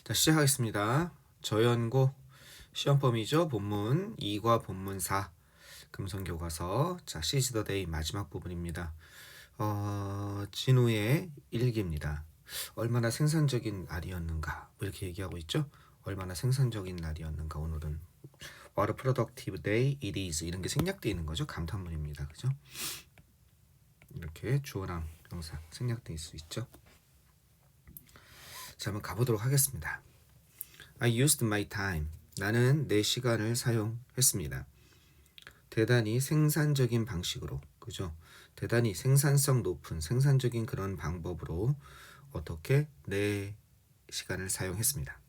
자, 시작하겠습니다. 저연고 시험 범위죠. 본문 2과 본문 4 금성교과서. 자, 시즈 더 데이 마지막 부분입니다. 진우의 일기입니다. 얼마나 생산적인 날이었는가, 뭐 이렇게 얘기하고 있죠. 얼마나 생산적인 날이었는가. 오늘은 What a productive day it is, 이런 게 생략되어 있는 거죠. 감탄문입니다. 그죠? 이렇게 주어랑 명사 생략되어 있을 수 있죠. 자, 한번 가보도록 하겠습니다. I used my time. 나는 내 시간을 사용했습니다. 대단히 생산적인 방식으로, 그죠? 대단히 생산성 높은 생산적인 그런 방법으로 어떻게 내 시간을 사용했습니다.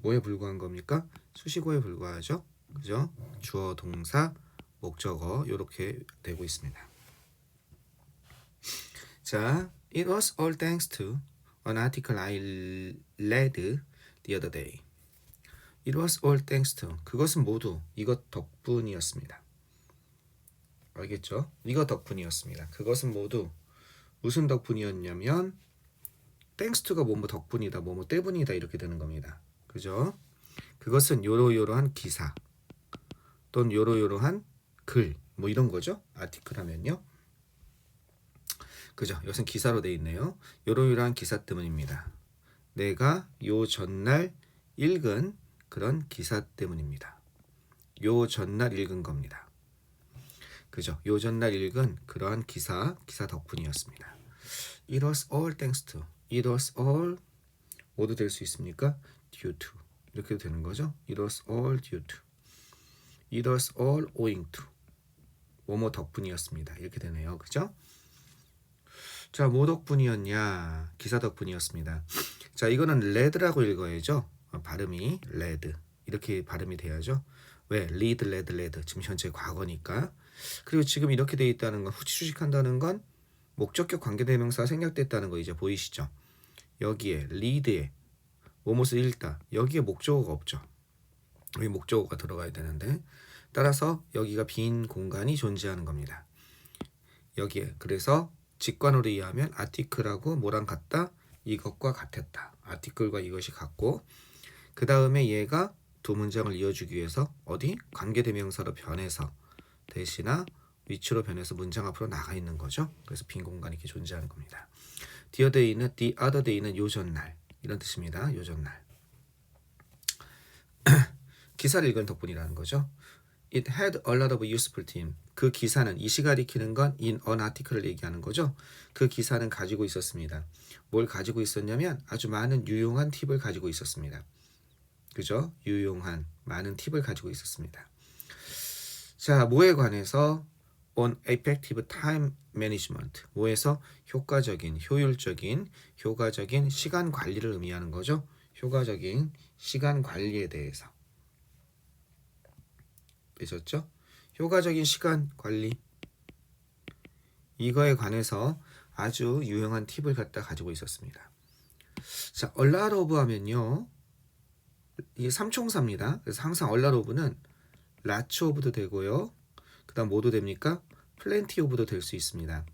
뭐에 불과한 겁니까? 수식어에 불과하죠. 그죠? 주어, 동사, 목적어 이렇게 되고 있습니다. 자, it was all thanks to an article I read the other day. It was all thanks to. 그것은 모두 이것 덕분이었습니다. 알겠죠? 이것 덕분이었습니다. 그것은 모두 무슨 덕분이었냐면 thanks to가 뭐뭐 덕분이다, 뭐뭐 때문이다 이렇게 되는 겁니다. 그죠? 그것은 요러요러한 기사 또는 요러요러한 글, 뭐 이런 거죠. 아티클 하면요. 그죠? 이것은 기사로 돼 있네요. 요러요러한 기사 때문입니다. 내가 요 전날 읽은 그런 기사 때문입니다. 요 전날 읽은 겁니다. 그죠? 요 전날 읽은 그러한 기사 덕분이었습니다. It was all thanks to. It was all 모두 될 수 있습니까? due to. 이렇게 되는 거죠. It was all due to. It was all owing to. 뭐뭐 덕분이었습니다. 이렇게 되네요. 그죠? 자, 뭐 덕분이었냐? 기사 덕분이었습니다. 자, 이거는 레드라고 읽어야죠. 발음이 레드 이렇게 발음이 돼야죠. 왜? 리드, 레드, 레드. 지금 현재 과거니까. 그리고 지금 이렇게 돼 있다는 건, 후치주식한다는 건 목적격 관계대명사가 생략됐다는 거 이제 보이시죠? 여기에 리드에 뭐뭇을 읽다, 여기에 목적어가 없죠. 여기 목적어가 들어가야 되는데, 따라서 여기가 빈 공간이 존재하는 겁니다. 여기에 그래서 직관으로 이해하면 아티클하고 뭐랑 같다? 이것과 같았다. 아티클과 이것이 같고, 그 다음에 얘가 두 문장을 이어주기 위해서 어디? 관계대명사로 변해서 대시나 위치로 변해서 문장 앞으로 나가 있는 거죠. 그래서 빈 공간이 이렇게 존재하는 겁니다. The other day는 요 전날 이런 뜻입니다. 요 전날. 기사를 읽은 덕분이라는 거죠. It had a lot of useful tip. 그 기사는, 이 시가 익히는 건 in an article을 얘기하는 거죠. 그 기사는 가지고 있었습니다. 뭘 가지고 있었냐면 아주 많은 유용한 팁을 가지고 있었습니다. 그죠? 유용한 많은 팁을 가지고 있었습니다. 자, 뭐에 관해서? on effective time management. 뭐에서? 효과적인, 효율적인, 효과적인 시간 관리를 의미하는 거죠. 효과적인 시간 관리에 대해서. 되셨죠? 효과적인 시간 관리. 이거에 관해서 아주 유용한 팁을 갖다 가지고 있었습니다. 자, a lot of 하면요. 이게 삼총사입니다. 그래서 항상 a lot of는 lots of도 되고요. 그 다음 뭐도 됩니까? plenty of도 될 수 있습니다.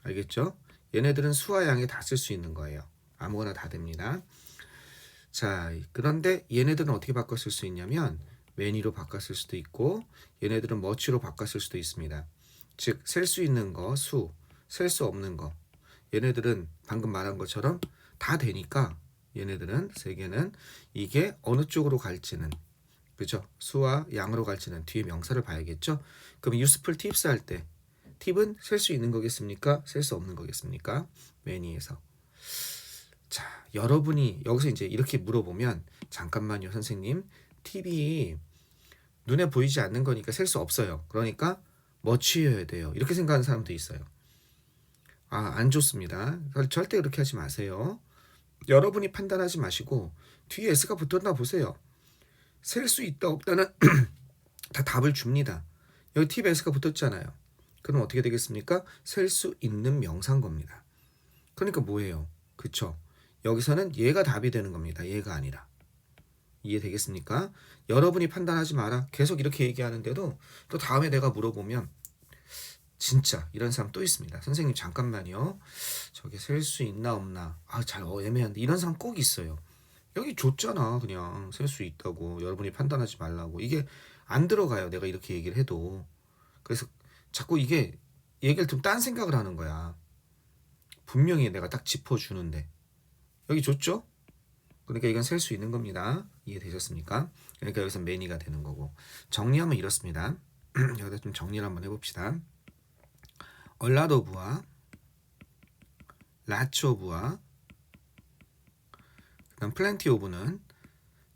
알겠죠? 얘네들은 수와 양에 다 쓸 수 있는 거예요. 아무거나 다 됩니다. 자, 그런데 얘네들은 어떻게 바꿔 쓸 수 있냐면 many로 바꿔 쓸 수도 있고, 얘네들은 much로 바꿔 쓸 수도 있습니다. 즉, 셀 수 있는 거 수, 셀 수 없는 거. 얘네들은 방금 말한 것처럼 다 되니까 얘네들은 세 개는 이게 어느 쪽으로 갈지는, 그죠? 수와 양으로 갈지는 뒤에 명사를 봐야겠죠? 그럼 useful tips 할 때 팁은 셀 수 있는 거겠습니까? 셀 수 없는 거겠습니까? many에서. 자, 여러분이 여기서 이제 이렇게 물어보면, 잠깐만요 선생님, 팁이 눈에 보이지 않는 거니까 셀 수 없어요. 그러니까 much여야 돼요. 이렇게 생각하는 사람도 있어요. 안 좋습니다. 절대 그렇게 하지 마세요. 여러분이 판단하지 마시고 뒤에 s가 붙었나 보세요. 셀 수 있다 없다는 다 답을 줍니다. 여기 팁에 s가 붙었잖아요. 그럼 어떻게 되겠습니까? 셀 수 있는 명사인 겁니다. 그러니까 뭐예요? 그쵸? 여기서는 얘가 답이 되는 겁니다. 얘가 아니라. 이해되겠습니까? 여러분이 판단하지 마라. 계속 이렇게 얘기하는데도 또 다음에 내가 물어보면 진짜 이런 사람 또 있습니다. 선생님 잠깐만요. 저게 셀 수 있나 없나. 잘 애매한데. 이런 사람 꼭 있어요. 여기 줬잖아. 그냥 셀 수 있다고. 여러분이 판단하지 말라고. 이게 안 들어가요. 내가 이렇게 얘기를 해도. 그래서 자꾸 이게 얘기를 좀 딴 생각을 하는 거야. 분명히 내가 딱 짚어주는데. 여기 줬죠? 그러니까 이건 셀 수 있는 겁니다. 이해되셨습니까? 그러니까 여기서 many가 되는 거고. 정리하면 이렇습니다. 여기다 좀 정리를 한번 해봅시다. a lot of와 lots of와 그다음 plenty of는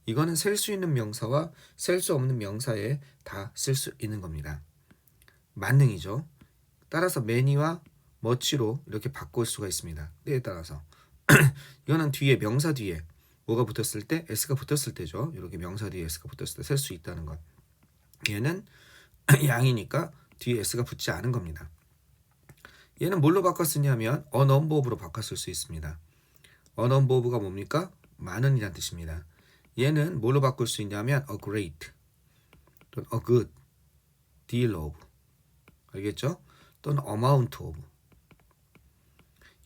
이거는 셀 수 있는 명사와 셀 수 없는 명사에 다 쓸 수 있는 겁니다. 만능이죠. 따라서 many와 much로 이렇게 바꿀 수가 있습니다. 때에 따라서 이거는 뒤에 명사 뒤에 뭐가 붙었을 때 s가 붙었을 때죠. 이렇게 명사 뒤에 s가 붙었을 때 셀 수 있다는 것. 얘는 양이니까 뒤에 s가 붙지 않은 겁니다. 얘는 뭘로 바꿨으냐면 a number of로 바꿨을 수 있습니다. a number of가 뭡니까? 많은이란 뜻입니다. 얘는 뭘로 바꿀 수 있냐면 a great 또는 a good deal of 알겠죠? 또는 amount of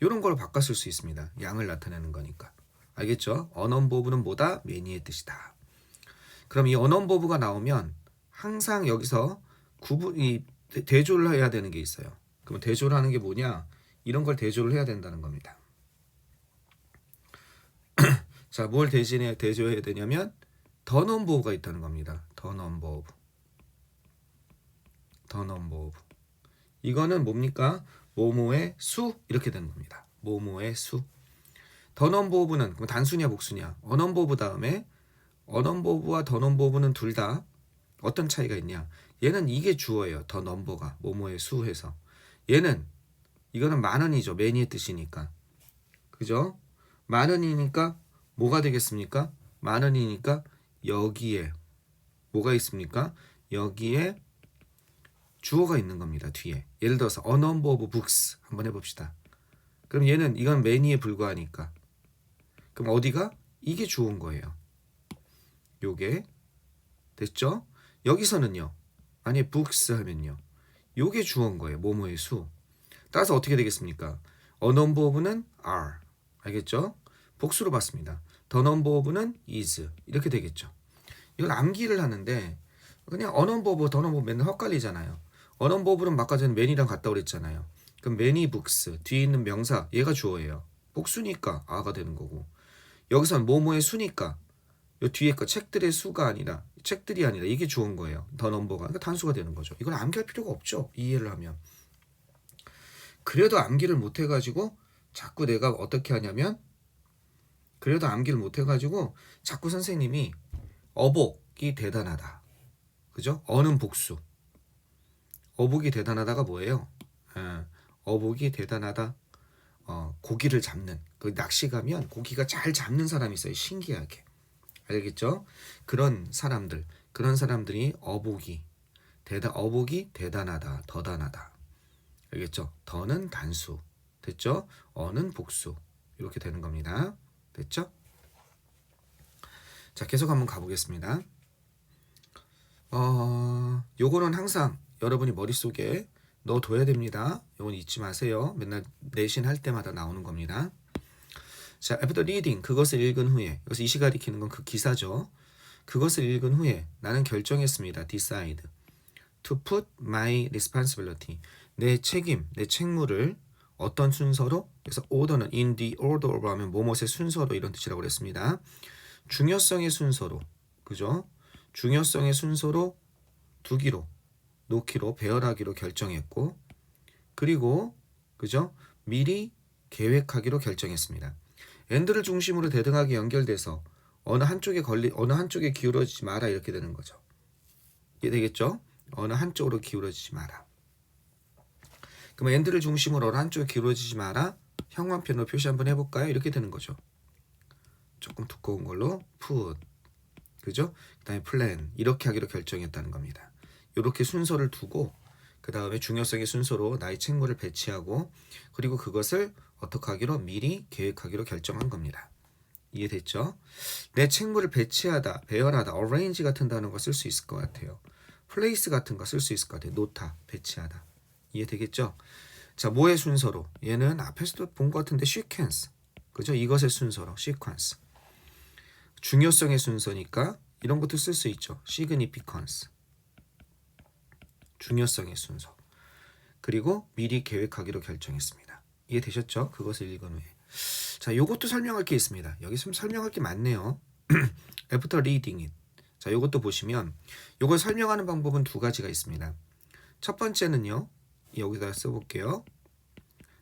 이런 걸로 바꿨을 수 있습니다. 양을 나타내는 거니까. 알겠죠? a number of는 뭐다? many의 뜻이다. 그럼 이 a number of가 나오면 항상 여기서 구분이 대조를 해야 되는 게 있어요. 그럼 대조를 하는 게 뭐냐? 이런 걸 대조를 해야 된다는 겁니다. 자, 뭘 대조해야 되냐면 the number of가 있다는 겁니다. the number of. the number of. 이거는 뭡니까? 뭐뭐의 수 이렇게 되는 겁니다. 뭐뭐의 수. the number of는 그럼 단수냐 복수냐? a number of 다음에 a number of와 the number of는 둘 다 어떤 차이가 있냐? 얘는 이게 주어예요. the number가 뭐뭐의 수해서. 얘는 이거는 만원이죠. many의 뜻이니까. 그죠? 만원이니까 뭐가 되겠습니까? 만원이니까 여기에 뭐가 있습니까? 여기에 주어가 있는 겁니다. 뒤에. 예를 들어서 a number of books 한번 해봅시다. 그럼 얘는 이건 many에 불과하니까. 그럼 어디가? 이게 주어인 거예요. 요게 됐죠? 여기서는요. 만약에 books 하면요. 요게 주어인 거예요. 뭐뭐의 수. 따라서 어떻게 되겠습니까? a number of는 are. 알겠죠? 복수로 봤습니다. the number of는 is. 이렇게 되겠죠. 이걸 암기를 하는데 그냥 a number of, the number of 맨날 헷갈리잖아요. a number of는 아까 전에 many랑 같다고 그랬잖아요. 그럼 many books 뒤에 있는 명사 얘가 주어예요. 복수니까 a가 되는 거고 여기서는 뭐뭐의 수니까 요 뒤에 거 책들의 수가 아니라 책들이 아니라 이게 주어인 거예요. the number가 그러니까 단수가 되는 거죠. 이걸 암기할 필요가 없죠. 이해를 하면. 그래도 암기를 못 해가지고 자꾸 내가 어떻게 하냐면 그래도 암기를 못 해가지고 자꾸 선생님이 어복이 대단하다. 그죠? 어는 복수. 어복이 대단하다가 뭐예요? 어복이 대단하다. 고기를 잡는. 그 낚시 가면 고기가 잘 잡는 사람이 있어요. 신기하게. 알겠죠? 그런 사람들이 어복이 대단하다. 더단하다. 알겠죠? 더는 단수. 됐죠? 어는 복수. 이렇게 되는 겁니다. 됐죠? 자, 계속 한번 가보겠습니다. 요거는 항상 여러분이 머릿속에 넣어둬야 됩니다. 요건 잊지 마세요. 맨날 내신 할 때마다 나오는 겁니다. 자, after reading, 그것을 읽은 후에, 여기서 이시 가리키는 건 그 기사죠. 그것을 읽은 후에 나는 결정했습니다. decide to put my responsibility, 내 책임, 내 책무를 어떤 순서로? 그래서 order는 in the order of 하면 뭐뭇의 순서로 이런 뜻이라고 그랬습니다. 중요성의 순서로, 그죠? 중요성의 순서로 두기로, 놓기로, 배열하기로 결정했고, 그리고 그죠? 미리 계획하기로 결정했습니다. and를 중심으로 대등하게 연결돼서 어느 한쪽에 기울어지지 마라 이렇게 되는 거죠. 이해 되겠죠? 어느 한쪽으로 기울어지지 마라. 그럼 and를 중심으로 어느 한쪽에 기울어지지 마라. 형광펜으로 표시 한번 해볼까요? 이렇게 되는 거죠. 조금 두꺼운 걸로 put, 그죠? 그 다음에 plan 이렇게 하기로 결정했다는 겁니다. 이렇게 순서를 두고 그 다음에 중요성의 순서로 나의 책무를 배치하고 그리고 그것을 어떻게 하기로 미리 계획하기로 결정한 겁니다. 이해됐죠? 내 책무를 배치하다, 배열하다, arrange 같은 단어가 쓸 수 있을 것 같아요. place 같은 거 쓸 수 있을 것 같아요. 놓다, 배치하다. 이해되겠죠? 자, 뭐의 순서로? 얘는 앞에서도 본 것 같은데 sequence, 그죠? 이것의 순서로 sequence. 중요성의 순서니까 이런 것도 쓸 수 있죠. significance. 중요성의 순서. 그리고 미리 계획하기로 결정했습니다. 이해되셨죠? 그것을 읽은 후에. 자, 요것도 설명할 게 있습니다. 여기 좀 설명할 게 많네요. After reading it. 자, 요것도 보시면 요걸 설명하는 방법은 두 가지가 있습니다. 첫 번째는요. 여기다 써볼게요.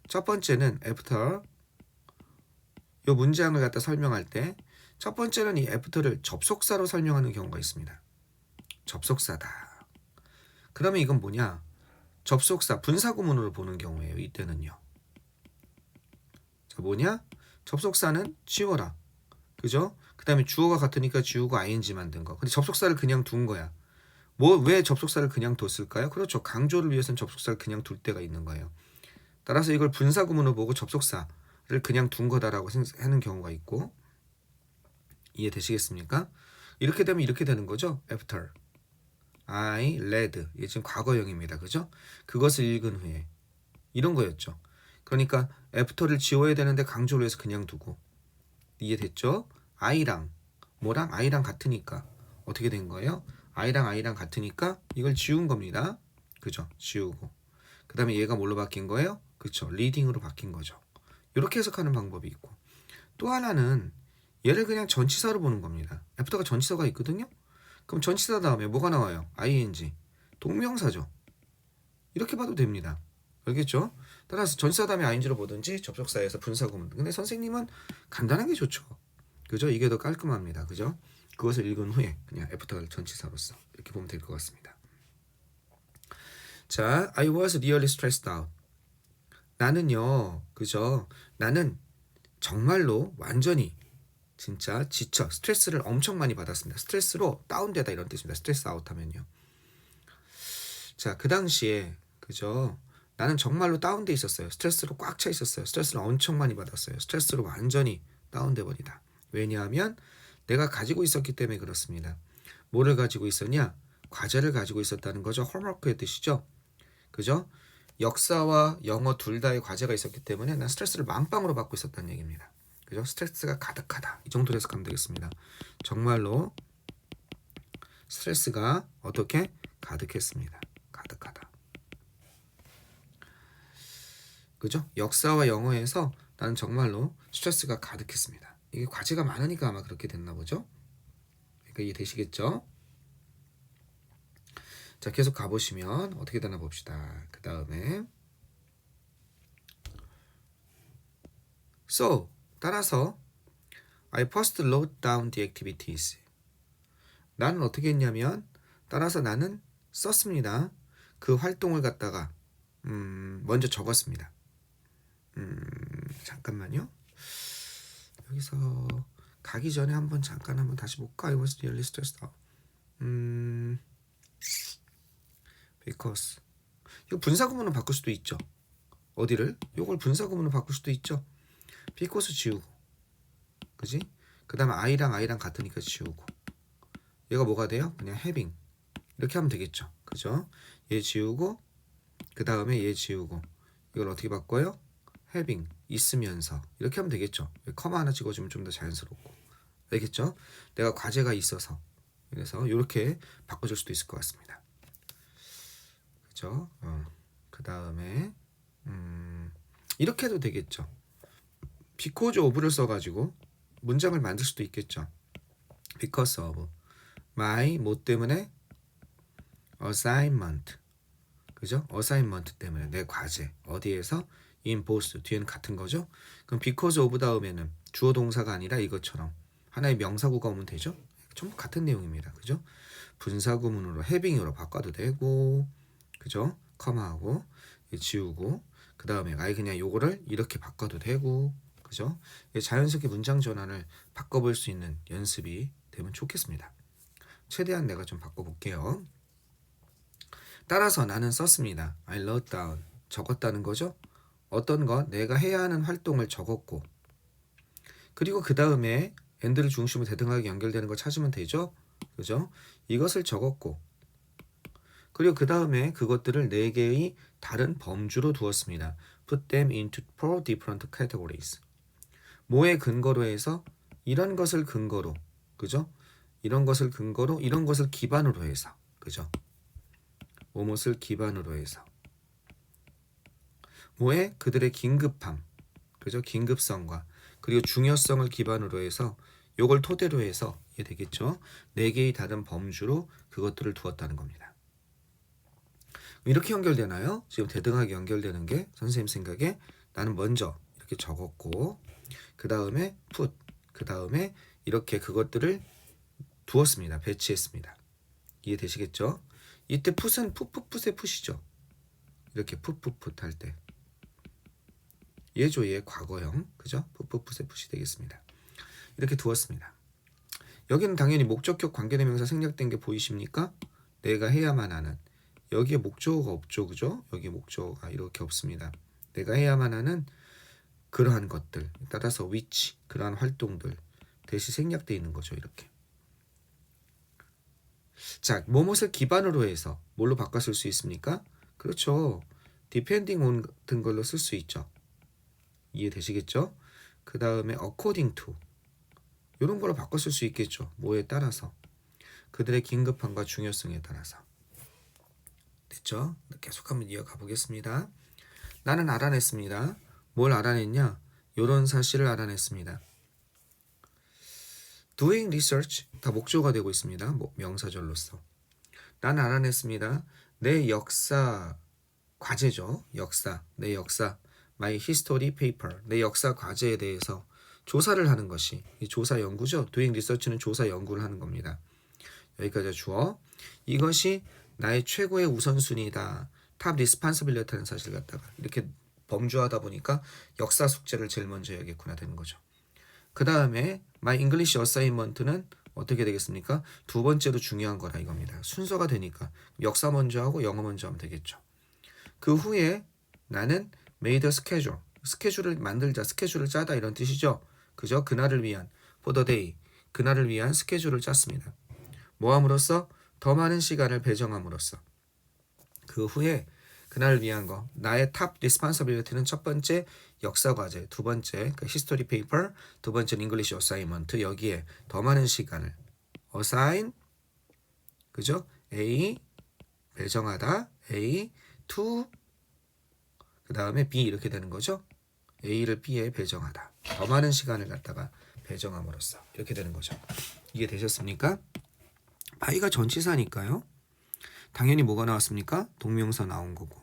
첫 번째는 after 요 문장을 갖다 설명할 때 첫 번째는 이 after를 접속사로 설명하는 경우가 있습니다. 접속사다. 그러면 이건 뭐냐? 접속사 분사구문으로 보는 경우예요. 이때는요. 자, 뭐냐? 접속사는 지워라. 그죠? 그 다음에 주어가 같으니까 지우고 ing 만든 거. 근데 접속사를 그냥 둔 거야. 왜 접속사를 그냥 뒀을까요? 그렇죠. 강조를 위해서는 접속사를 그냥 둘 때가 있는 거예요. 따라서 이걸 분사구문으로 보고 접속사를 그냥 둔 거다라고 하는 경우가 있고, 이해되시겠습니까? 이렇게 되면 이렇게 되는 거죠. After I read. 이게 지금 과거형입니다. 그죠? 그것을 읽은 후에. 이런 거였죠. 그러니까 after를 지워야 되는데 강조를 해서 그냥 두고. 이해됐죠? I랑 뭐랑 I랑 같으니까 어떻게 된 거예요? I랑 같으니까 이걸 지운 겁니다. 그죠? 지우고. 그 다음에 얘가 뭘로 바뀐 거예요? 그쵸? reading으로 바뀐 거죠. 이렇게 해석하는 방법이 있고, 또 하나는 얘를 그냥 전치사로 보는 겁니다. after가 전치사가 있거든요. 그럼 전치사 다음에 뭐가 나와요? ing. 동명사죠. 이렇게 봐도 됩니다. 알겠죠? 따라서 전치사 다음에 ing로 보든지 접속사에서 분사구문. 근데 선생님은 간단한 게 좋죠. 그죠? 이게 더 깔끔합니다. 그죠? 그것을 읽은 후에 그냥 after를 전치사로서 이렇게 보면 될 것 같습니다. 자, I was really stressed out. 나는요, 그죠? 나는 정말로 완전히 진짜 지쳐, 스트레스를 엄청 많이 받았습니다. 스트레스로 다운되다 이런 뜻입니다. 스트레스 아웃 하면요. 자, 그 당시에 그죠? 나는 정말로 다운돼 있었어요. 스트레스로 꽉 차 있었어요. 스트레스를 엄청 많이 받았어요. 스트레스로 완전히 다운돼 버리다. 왜냐하면 내가 가지고 있었기 때문에 그렇습니다. 뭐를 가지고 있었냐? 과제를 가지고 있었다는 거죠. 홈워크의 뜻이죠. 그죠? 역사와 영어 둘 다의 과제가 있었기 때문에 난 스트레스를 만빵으로 받고 있었다는 얘기입니다. 그죠? 스트레스가 가득하다. 이 정도로 해석하면 되겠습니다. 정말로 스트레스가 어떻게? 가득했습니다. 가득하다. 그죠? 역사와 영어에서 나는 정말로 스트레스가 가득했습니다. 이게 과제가 많으니까 아마 그렇게 됐나 보죠? 그러니까 이해되시겠죠? 자, 계속 가보시면 어떻게 되나 봅시다. 그 다음에 So, 따라서 I first wrote down the activities. 나는 어떻게 했냐면 따라서 나는 썼습니다. 그 활동을 갖다가 먼저 적었습니다. 잠깐만요. 여기서 가기 전에 잠깐 한번 다시 볼까? I was really stressed out. because 이거 분사구문으로 바꿀 수도 있죠. 어디를? 이걸 분사구문으로 바꿀 수도 있죠. because 지우고, 그지? 그 다음에 I랑 같으니까 지우고, 얘가 뭐가 돼요? 그냥 having 이렇게 하면 되겠죠. 그죠? 얘 지우고, 그 다음에 얘 지우고, 이걸 어떻게 바꿔요? having 있으면서 이렇게 하면 되겠죠. 커마 하나 찍어주면 좀 더 자연스럽고, 알겠죠? 내가 과제가 있어서, 그래서 이렇게 바꿔줄 수도 있을 것 같습니다. 그죠? 그 다음에 이렇게 해도 되겠죠. because of를 써가지고 문장을 만들 수도 있겠죠. because of my 뭐 때문에? assignment. 그죠? assignment 때문에 내 과제. 어디에서? in both. 뒤에는 같은 거죠. 그럼 because of 다음에는 주어 동사가 아니라 이것처럼 하나의 명사구가 오면 되죠. 전부 같은 내용입니다. 그죠? 분사구문으로 having으로 바꿔도 되고, 그죠? 커마하고 지우고, 그 다음에 아예 그냥 요거를 이렇게 바꿔도 되고, 그죠? 자연스럽게 문장 전환을 바꿔볼 수 있는 연습이 되면 좋겠습니다. 최대한 내가 좀 바꿔볼게요. 따라서 나는 썼습니다. I wrote down. 적었다는 거죠. 어떤 거? 내가 해야 하는 활동을 적었고, 그리고 그 다음에 and를 중심으로 대등하게 연결되는 거 찾으면 되죠. 그죠? 이것을 적었고, 그리고 그 다음에 그것들을 4개의 다른 범주로 두었습니다. Put them into 4 different categories. 뭐의 근거로 해서? 이런 것을 근거로, 그죠? 이런 것을 근거로 이런 것을 기반으로 해서 그죠? 뭐뭇을 기반으로 해서 뭐에 그들의 긴급함 그죠? 긴급성과 그리고 중요성을 기반으로 해서 요걸 토대로 해서 이게 되겠죠? 네 개의 다른 범주로 그것들을 두었다는 겁니다. 이렇게 연결되나요? 지금 대등하게 연결되는 게 선생님 생각에 나는 먼저 이렇게 적었고 그 다음에 put 그 다음에 이렇게 그것들을 두었습니다. 배치했습니다. 이해되시겠죠? 이때 put은 풋풋풋의 put이죠. 이렇게 풋풋풋 할 때 얘죠. 얘 과거형 그죠? 풋풋풋의 put이 되겠습니다. 이렇게 두었습니다. 여기는 당연히 목적격 관계대명사 생략된 게 보이십니까? 내가 해야만 하는 여기에 목적어가 없죠. 그죠? 여기에 목적어가 이렇게 없습니다. 내가 해야만 하는 그러한 것들 따라서 which 그러한 활동들 대시 생략되어 있는 거죠. 이렇게. 자, 뭐뭇을 기반으로 해서 뭘로 바꿔 쓸 수 있습니까? 그렇죠. depending on 같은 걸로 쓸 수 있죠. 이해되시겠죠? 그 다음에 according to 이런 걸로 바꿔 쓸 수 있겠죠. 뭐에 따라서 그들의 긴급함과 중요성에 따라서. 됐죠? 계속 한번 이어가 보겠습니다. 나는 알아냈습니다. 뭘 알아냈냐? 이런 사실을 알아냈습니다. doing research 다 목조가 되고 있습니다. 명사절로서. 나는 알아냈습니다. 내 역사 과제죠. 역사, 내 역사, my history paper, 내 역사 과제에 대해서 조사를 하는 것이 조사 연구죠. doing research는 조사 연구를 하는 겁니다. 여기까지 주어. 이것이 나의 최고의 우선순위다. top responsibility라는 사실 갖다가 이렇게 범주하다 보니까 역사 숙제를 제일 먼저 해야겠구나 되는 거죠. 그 다음에 my English assignment는 어떻게 되겠습니까? 두 번째로 중요한 거라 이겁니다. 순서가 되니까 역사 먼저 하고 영어 먼저 하면 되겠죠. 그 후에 나는 made a schedule. 스케줄을 만들자, 스케줄을 짜다 이런 뜻이죠. 그죠? 그날을 위한 for the day. 그날을 위한 스케줄을 짰습니다. 뭐 함으로써? 더 많은 시간을 배정함으로써. 그 후에 그날을 위한 거. 나의 탑 리스폰서빌리티는 첫 번째 역사 과제, 두 번째 히스토리 페이퍼, 두 번째는 잉글리시 어사이먼트. 여기에 더 많은 시간을 assign 그죠? A 배정하다. A to 그 다음에 B 이렇게 되는 거죠. A를 B에 배정하다. 더 많은 시간을 갖다가 배정함으로써 이렇게 되는 거죠. 이해 되셨습니까? by가 전치사니까요. 당연히 뭐가 나왔습니까? 동명사 나온 거고.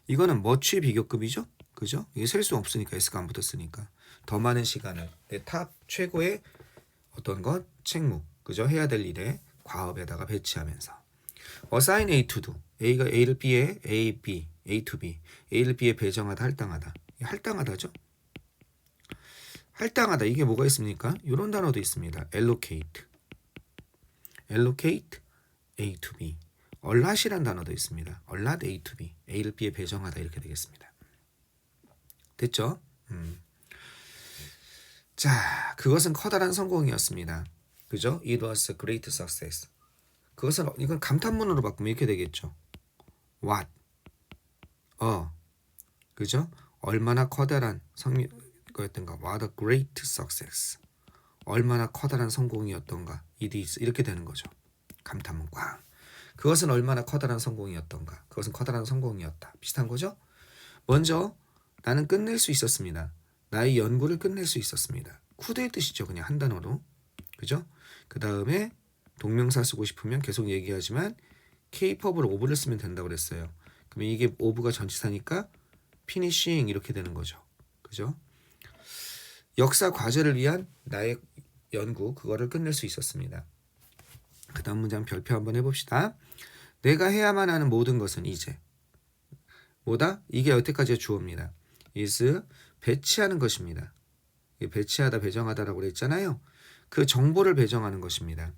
이거는 much의 비교급이죠. 그죠? 이게 셀 수 없으니까 S가 안 붙었으니까. 더 많은 시간을 내 탑 최고의 어떤 것 책무 그죠? 해야 될 일에 과업에다가 배치하면서 assign A to do. A가 A를 B에 A, B, A to B. A를 B에 배정하다, 할당하다. 할당하다죠? 할당하다 이게 뭐가 있습니까? 이런 단어도 있습니다. allocate. allocate A to B. allot이란 단어도 있습니다. allot A to B. A를 B에 배정하다 이렇게 되겠습니다. 됐죠? 자, 그것은 커다란 성공이었습니다. 그죠? It was a great success. 그것은 이건 감탄문으로 바꾸면 이렇게 되겠죠. What? 그죠? 얼마나 커다란 성공이었던가. What a great success. 얼마나 커다란 성공이었던가. It is 이렇게 되는 거죠. 감탄문 꽝. 그것은 얼마나 커다란 성공이었던가. 그것은 커다란 성공이었다. 비슷한 거죠? 먼저 나는 끝낼 수 있었습니다. 나의 연구를 끝낼 수 있었습니다. could의 뜻이죠. 그냥 한 단어로. 그죠? 그 다음에 동명사 쓰고 싶으면 계속 얘기하지만 capable of를 쓰면 된다고 그랬어요. 그러면 이게 of가 전치사니까 finishing 이렇게 되는 거죠. 그죠? 역사 과제를 위한 나의 연구 그거를 끝낼 수 있었습니다. 그 다음 문장 별표 한번 해봅시다. 내가 해야만 하는 모든 것은 이제 뭐다? 이게 여태까지의 주어입니다. is 배치하는 것입니다. 배치하다 배정하다라고 그랬잖아요. 그 정보를 배정하는 것입니다.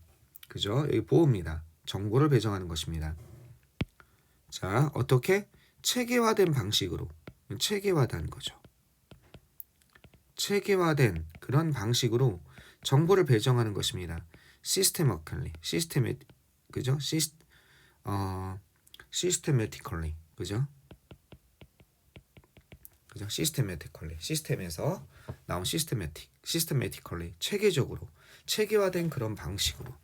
그죠? 여기 보호입니다. 정보를 배정하는 것입니다. 자, 어떻게? 체계화된 방식으로. 체계화된 거죠. 체계화된 그런 방식으로 정보를 배정하는 것입니다. systematically. 그죠? systematically. 그죠? 그죠? systematically. 시스템에서 나온 systematically, 체계적으로, 체계화된 그런 방식으로.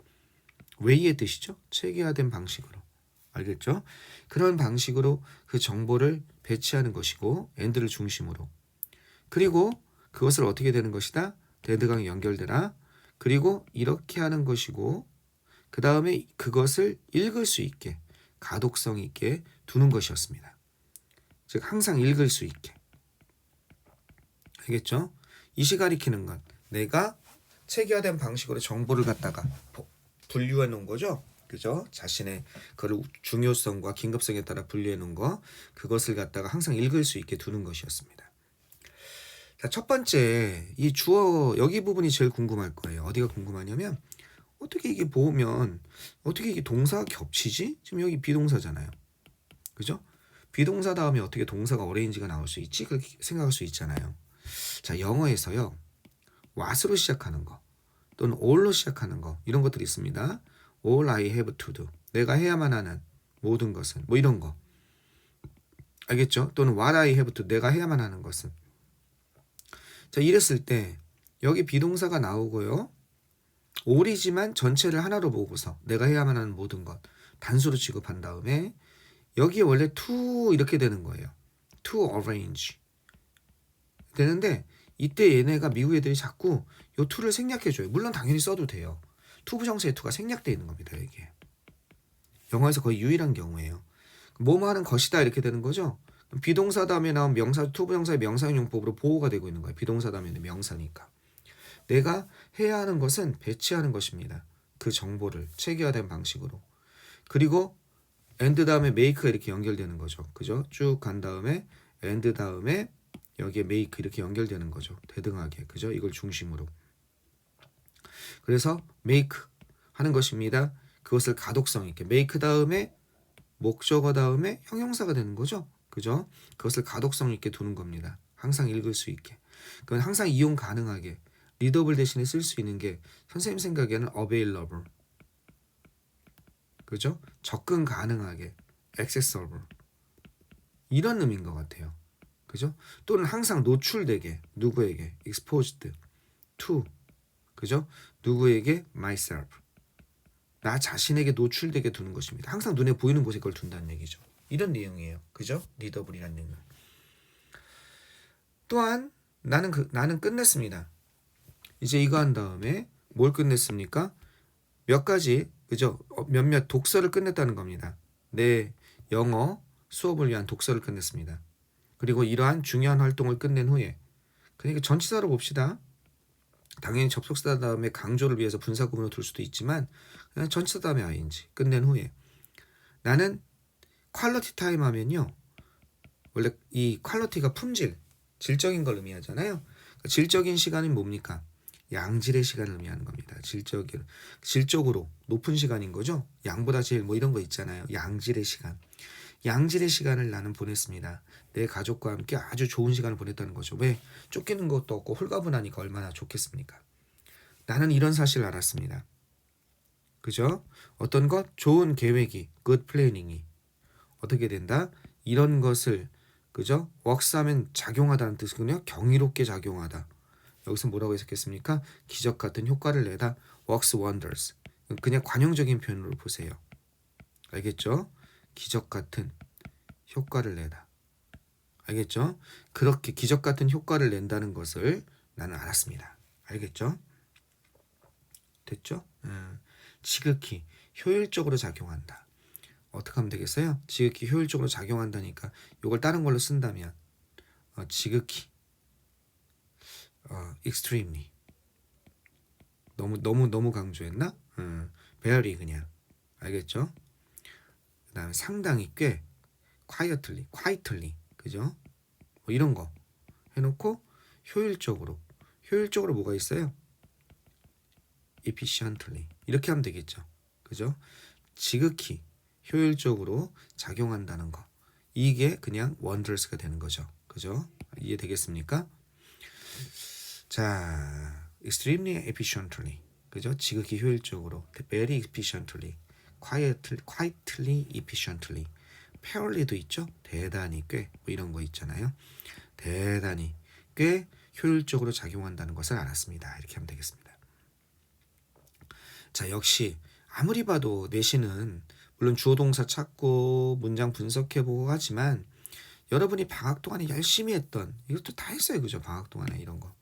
way의 뜻이죠. 체계화된 방식으로. 알겠죠? 그런 방식으로 그 정보를 배치하는 것이고 and를 중심으로. 그리고 그것을 어떻게 되는 것이다? 대드강이 연결되라. 그리고 이렇게 하는 것이고 그 다음에 그것을 읽을 수 있게 가독성 있게 두는 것이었습니다. 즉 항상 읽을 수 있게. 알겠죠? 이시 가리키는 건 내가 체계화된 방식으로 정보를 갖다가 분류해 놓은 거죠. 그죠? 자신의 그 중요성과 긴급성에 따라 분류해 놓은 거 그것을 갖다가 항상 읽을 수 있게 두는 것이었습니다. 자, 첫 번째 이 주어 여기 부분이 제일 궁금할 거예요. 어디가 궁금하냐면 어떻게 이게 보면 어떻게 이게 동사가 겹치지? 지금 여기 비동사잖아요. 그죠? 비동사 다음에 어떻게 동사가 어레인지가 나올 수 있지? 그렇게 생각할 수 있잖아요. 자, 영어에서요. what으로 시작하는 거 또는 all로 시작하는 거 이런 것들이 있습니다. all I have to do. 내가 해야만 하는 모든 것은 뭐 이런 거. 알겠죠? 또는 what I have to 내가 해야만 하는 것은. 자, 이랬을 때 여기 비동사가 나오고요. all이지만 전체를 하나로 보고서 내가 해야만 하는 모든 것 단수로 취급한 다음에 여기에 원래 to 이렇게 되는 거예요. to arrange 되는데 이때 얘네가 미국 애들이 자꾸 요 to를 생략해줘요. 물론 당연히 써도 돼요. to 부정사의 to가 생략되어 있는 겁니다. 이게 영어에서 거의 유일한 경우예요. 뭐뭐 하는 것이다 이렇게 되는 거죠. 비동사 다음에 나온 명사 to 부정사의 명사형 용법으로 보호가 되고 있는 거예요. 비동사 다음에는 명사니까. 내가 해야 하는 것은 배치하는 것입니다. 그 정보를 체계화된 방식으로. 그리고 and 다음에 make가 이렇게 연결되는 거죠. 그죠? 쭉 간 다음에 and 다음에 여기에 make 이렇게 연결되는 거죠. 대등하게. 그죠? 이걸 중심으로. 그래서 make 하는 것입니다. 그것을 가독성 있게 make 다음에 목적어 다음에 형용사가 되는 거죠. 그죠? 그것을 가독성 있게 두는 겁니다. 항상 읽을 수 있게. 그건 항상 이용 가능하게 readable 대신에 쓸 수 있는 게 선생님 생각에는 available. 그죠? 접근 가능하게 accessible. 이런 의미인 것 같아요. 그죠? 또는 항상 노출되게 누구에게 exposed to. 그죠? 누구에게 myself. 나 자신에게 노출되게 두는 것입니다. 항상 눈에 보이는 곳에 그걸 둔다는 얘기죠. 이런 내용이에요. 그죠? 리더블이라는 내용은. 또한 나는 끝냈습니다. 이제 이거 한 다음에 뭘 끝냈습니까? 몇 가지 그죠? 몇몇 독서를 끝냈다는 겁니다. 내 영어 수업을 위한 독서를 끝냈습니다. 그리고 이러한 중요한 활동을 끝낸 후에 그러니까 전치사로 봅시다. 당연히 접속사 다음에 강조를 위해서 분사 구문을 둘 수도 있지만 그냥 전치사 다음에 ing 끝낸 후에 나는 퀄리티 타임 하면요. 원래 이 퀄리티가 품질, 질적인 걸 의미하잖아요. 질적인 시간은 뭡니까? 양질의 시간을 의미하는 겁니다. 질적으로 높은 시간인 거죠. 양보다 질 뭐 이런 거 있잖아요. 양질의 시간. 양질의 시간을 나는 보냈습니다. 내 가족과 함께 아주 좋은 시간을 보냈다는 거죠. 왜? 쫓기는 것도 없고 홀가분하니까 얼마나 좋겠습니까? 나는 이런 사실을 알았습니다. 그죠? 어떤 것? 좋은 계획이, good planning이 어떻게 된다? 이런 것을 그죠? works하면 작용하다는 뜻이군요. 경이롭게 작용하다. 여기서 뭐라고 해석했습니까? 기적 같은 효과를 내다. works wonders. 그냥 관용적인 표현으로 보세요. 알겠죠? 기적 같은 효과를 내다. 알겠죠? 그렇게 기적 같은 효과를 낸다는 것을 나는 알았습니다. 알겠죠? 됐죠? 지극히 효율적으로 작용한다. 어떻게 하면 되겠어요? 지극히 효율적으로 작용한다니까 이걸 다른 걸로 쓴다면 지극히 extremely 너무 강조했나? very 그냥 알겠죠? 그 다음에 상당히 꽤 quietly 그죠? 뭐 이런 거 해놓고 효율적으로 뭐가 있어요? efficiently 이렇게 하면 되겠죠. 그죠? 지극히 효율적으로 작용한다는 거 이게 그냥 wonders가 되는 거죠. 그죠? 이해되겠습니까? 자, extremely efficiently 그죠? 지극히 효율적으로 very efficiently quietly efficiently fairly도 있죠. 대단히 꽤 뭐 이런 거 있잖아요. 대단히 꽤 효율적으로 작용한다는 것을 알았습니다. 이렇게 하면 되겠습니다. 자, 역시 아무리 봐도 내신은 물론 주어 동사 찾고 문장 분석해보고 하지만 여러분이 방학 동안에 열심히 했던 이것도 다 했어요. 그죠? 방학 동안에 이런 거.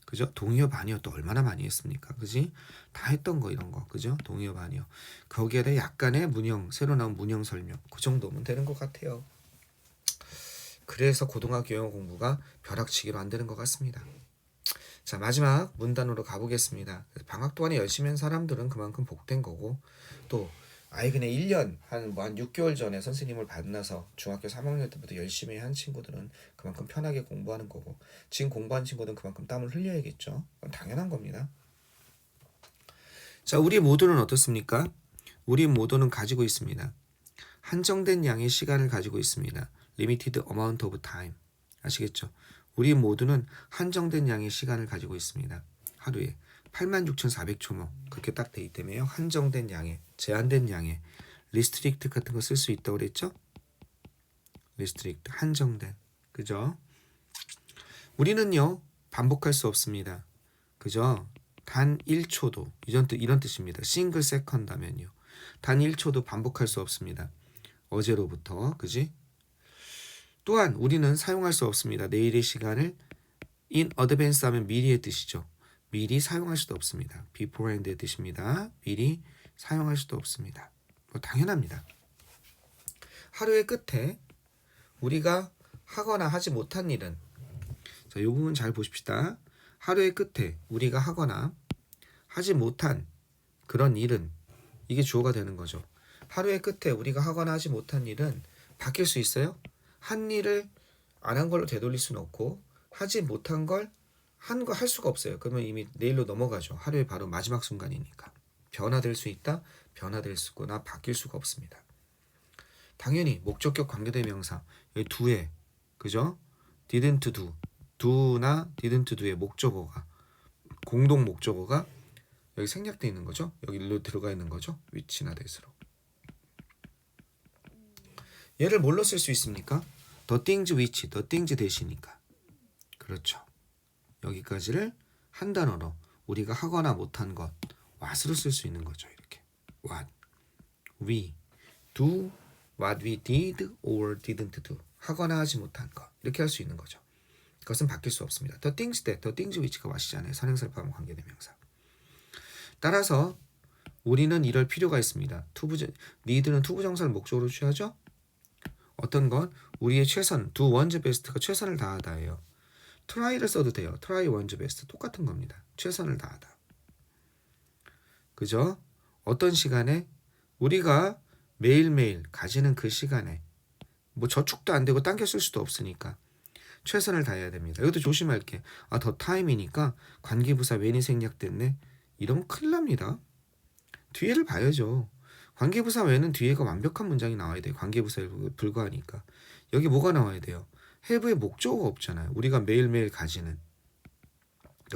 그죠? 동의어 반의어 또 얼마나 많이 했습니까? 그지? 다 했던 거 이런 거. 그죠? 동의어 반의어. 거기에 대해 약간의 문형, 새로 나온 문형 설명. 그 정도면 되는 것 같아요. 그래서 고등학교 영어 공부가 벼락치기로 안 되는 것 같습니다. 자, 마지막 문단으로 가보겠습니다. 방학 동안에 열심히 한 사람들은 그만큼 복된 거고, 또 그냥 1년 한 6개월 전에 선생님을 만나서 중학교 3학년 때부터 열심히 한 친구들은 그만큼 편하게 공부하는 거고, 지금 공부한 친구들은 그만큼 땀을 흘려야겠죠. 그건 당연한 겁니다. 자, 우리 모두는 어떻습니까? 우리 모두는 가지고 있습니다. 한정된 양의 시간을 가지고 있습니다. Limited amount of time. 아시겠죠? 우리 모두는 한정된 양의 시간을 가지고 있습니다. 하루에 86,400초mo 그렇게 딱 돼 있다며요. 한정된 양의, 제한된 양의 restrict 같은 거 쓸 수 있다고 그랬죠? restrict, 한정된. 그죠? 우리는요 반복할 수 없습니다. 그죠? 단 1초도 이런 뜻입니다. single second 하면요 단 1초도 반복할 수 없습니다. 어제로부터. 그지? 또한 우리는 사용할 수 없습니다. 내일의 시간을 in advance 하면 미리의 뜻이죠. 미리 사용할 수도 없습니다. beforehand의 뜻입니다. 미리 사용할 수도 없습니다. 당연합니다. 하루의 끝에 우리가 하거나 하지 못한 일은, 자, 이 부분 잘 보십시다. 하루의 끝에 우리가 하거나 하지 못한 그런 일은, 이게 주어가 되는 거죠. 하루의 끝에 우리가 하거나 하지 못한 일은 바뀔 수 있어요? 한 일을 안 한 걸로 되돌릴 수는 없고, 하지 못한 걸 할 수가 없어요. 그러면 이미 내일로 넘어가죠. 하루의 바로 마지막 순간이니까. 변화될 수 있다? 변화될 수 있거나 바뀔 수가 없습니다. 당연히 목적격 관계대명사 여기 do에, 그죠? didn't do, do나 didn't do의 목적어가, 공동 목적어가 여기 생략되어 있는 거죠. 여기 일로 들어가 있는 거죠. which나 that으로. 얘를 뭘로 쓸 수 있습니까? the things which, the things 대시니까. 그렇죠. 여기까지를 한 단어로 우리가 하거나 못한 것, what으로 쓸 수 있는 거죠. 이렇게 what, we do, what we did or didn't do. 하거나 하지 못한 것, 이렇게 할 수 있는 거죠. 그것은 바뀔 수 없습니다. the things that, the things which가 what이잖아요. 선행사를 포함한 관계대명사. 따라서 우리는 이럴 필요가 있습니다. need는 투부정사를 목적으로 취하죠. 어떤 건 우리의 최선, do one's best가 최선을 다하다예요. try를 써도 돼요. try one's best 똑같은 겁니다. 최선을 다하다. 그죠? 어떤 시간에 우리가 매일매일 가지는 그 시간에 뭐 저축도 안 되고 당겨 쓸 수도 없으니까 최선을 다해야 됩니다. 이것도 조심할게. 더 타임이니까 관계부사 when이 생략됐네. 이러면 큰일 납니다. 뒤에를 봐야죠. 관계부사 when은 뒤에가 완벽한 문장이 나와야 돼요. 관계부사에 불과하니까. 여기 뭐가 나와야 돼요? have의 목적어가 없잖아요. 우리가 매일매일 가지는.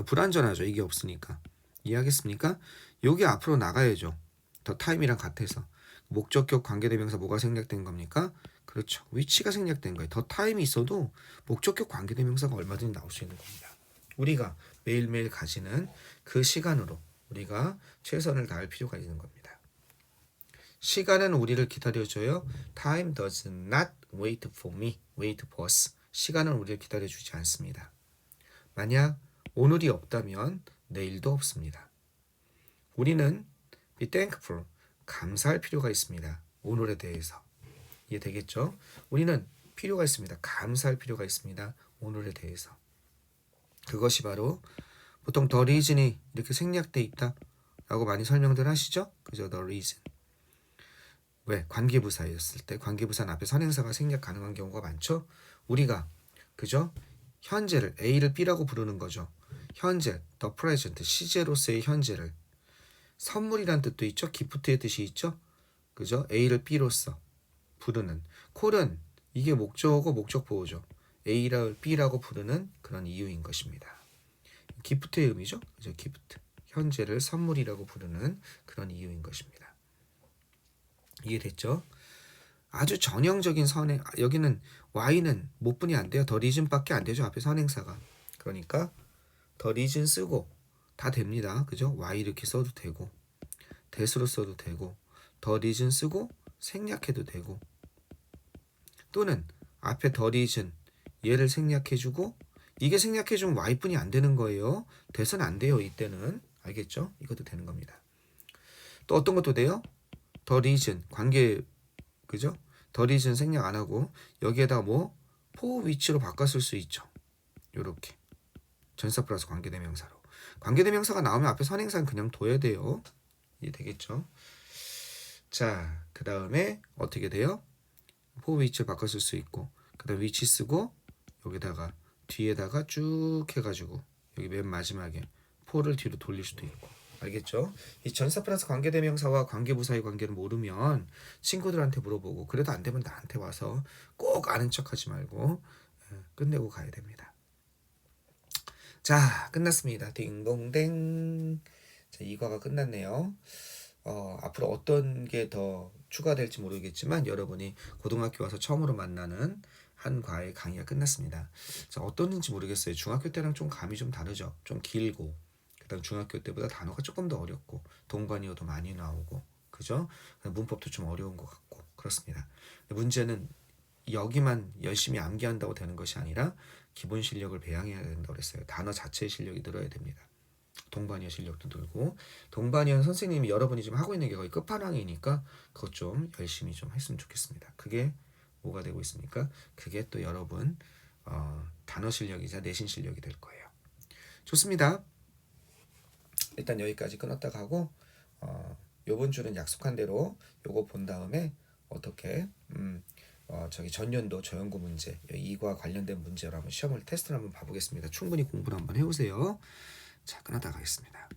불완전하죠. 이게 없으니까. 이해하겠습니까? 여기 앞으로 나가야죠. 더 타임이랑 같아서. 목적격 관계대명사 뭐가 생략된 겁니까? 그렇죠. which가 생략된 거예요. 더 타임이 있어도 목적격 관계대명사가 얼마든지 나올 수 있는 겁니다. 우리가 매일매일 가지는 그 시간으로 우리가 최선을 다할 필요가 있는 겁니다. 시간은 우리를 기다려줘요. Time does not wait for me, wait for us. 시간은 우리를 기다려주지 않습니다. 만약 오늘이 없다면 내일도 없습니다. 우리는 be thankful, 감사할 필요가 있습니다. 오늘에 대해서. 이해되겠죠? 우리는 필요가 있습니다. 감사할 필요가 있습니다. 오늘에 대해서. 그것이 바로 보통 the reason이 이렇게 생략돼 있다 라고 많이 설명들 하시죠? 그죠? the reason. 왜? 관계부사였을 때 관계부사 앞에 선행사가 생략 가능한 경우가 많죠? 우리가 그죠? 현재를 A를 B라고 부르는 거죠. 현재, the present, 시제로서의 현재를 선물이란 뜻도 있죠? 기프트의 뜻이 있죠? 그죠? A를 B로서 부르는 콜은 이게 목적어고 목적보호죠. A를 B라고 부르는 그런 이유인 것입니다. 기프트의 의미죠? 그죠? 기프트. 현재를 선물이라고 부르는 그런 이유인 것입니다. 이해됐죠? 아주 전형적인 선행, 여기는 Y는 못분이 안 돼요. 더 리즌밖에 안 되죠. 앞에 선행사가. 그러니까 더 리즌 쓰고 다 됩니다. 그죠? y 이렇게 써도 되고 대수로 써도 되고 더 리즌 쓰고 생략해도 되고 또는 앞에 더 리즌 얘를 생략해주고 이게 생략해주면 y뿐이 안 되는 거예요. 돼서는 안 돼요. 이때는 알겠죠? 이것도 되는 겁니다. 또 어떤 것도 돼요? 더 리즌 관계 그죠? 더 리즌 생략 안 하고 여기에다 뭐 for which로 바꿨을 수 있죠. 요렇게 전사 플러스 관계대명사로 관계대명사가 나오면 앞에 선행사는 그냥 둬야 돼요. 이해 되겠죠? 자, 그 다음에 어떻게 돼요? for which를 바꿨을 수 있고 그 다음 which 쓰고 여기다가 뒤에다가 쭉 해가지고 여기 맨 마지막에 for를 뒤로 돌릴 수도 있고 알겠죠? 이 전사 플러스 관계대명사와 관계부사의 관계를 모르면 친구들한테 물어보고 그래도 안 되면 나한테 와서 꼭 아는 척하지 말고 끝내고 가야 됩니다. 자, 끝났습니다. 딩동댕. 자, 이과가 끝났네요. 앞으로 어떤 게 더 추가될지 모르겠지만 여러분이 고등학교 와서 처음으로 만나는 한 과의 강의가 끝났습니다. 자, 어떤지 모르겠어요. 중학교 때랑 좀 감이 좀 다르죠. 좀 길고 그다음 중학교 때보다 단어가 조금 더 어렵고 동반이어도 많이 나오고 그죠? 문법도 좀 어려운 것 같고 그렇습니다. 문제는 여기만 열심히 암기한다고 되는 것이 아니라 기본 실력을 배양해야 된다고 그랬어요. 단어 자체의 실력이 늘어야 됩니다. 동반이어 실력도 늘고 동반이어 선생님이 여러분이 지금 하고 있는 게 거의 끝판왕이니까 그것 좀 열심히 좀 했으면 좋겠습니다. 그게 뭐가 되고 있습니까? 그게 또 여러분 단어 실력이자 내신 실력이 될 거예요. 좋습니다. 일단 여기까지 끊었다가 하고 요번 주는 약속한 대로 요거 본 다음에 어떻게 저기 전년도 저연구 문제 이과 관련된 문제로 한번 시험을 테스트를 한번 봐보겠습니다. 충분히 공부를 한번 해오세요. 자, 끊었다 가겠습니다.